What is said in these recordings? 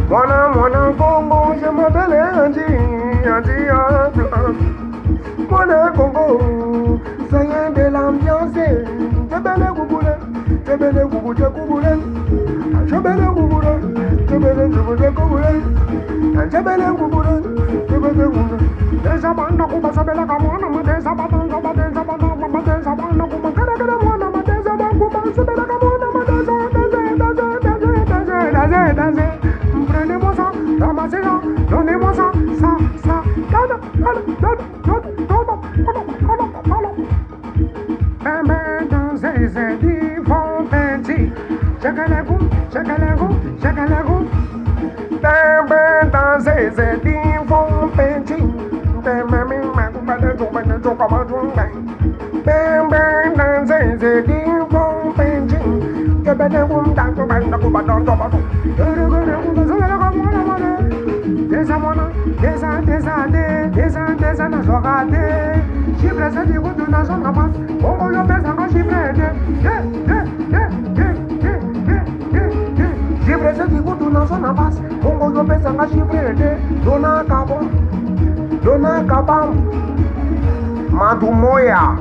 Mwana Congo, je m'appelle Andy. Mwana Congo, ça y est de l'ambiance. Tebele Gougoule, Tebele Gougoule, Tebele Gougoule, Tebele Gougoule, Tebele Gougoule, Tebele Gougoule. Desa banda kuba sabela kamona madesa batanga badesa batanga madesa banda kuba kada mwana madesa kuba sabela kamona madesa danse. Prenez-moi ça, ramassez-la, donnez-moi ça, danser, c'est du fond petit. Chacalago, danser, c'est du fond petit. Danser, c'est du fond petit. Desa na jogade, chifre se de gudu na zona paz, Congo yo pensa com chifre chifre se de gudu na zona paz, Congo yo pensa com chifre Dona Kabam, Matumoya,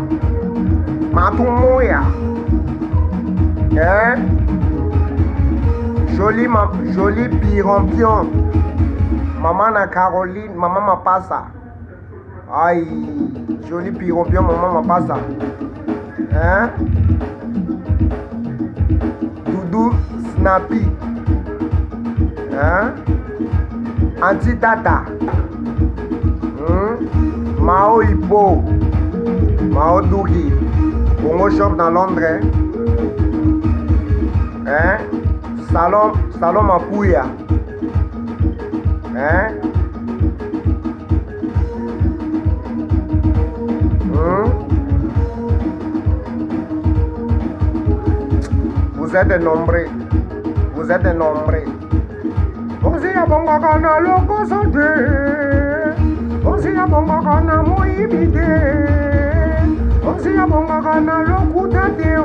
joli pirompion. Maman na Caroline, maman ma passa. Aïe, joli pirompion, maman ma passa. Hein? Doudou Snappy. Hein? Anti-Tata. Mao Hippo. Mao Dougi. Congo Shop dans Londres. Hein? Salon Mapouya. Hein? Vous êtes nombreux. Osi ya bonga kana loko sote. Osi ya bonga kana moibide. Osi ya bonga kana lokutate.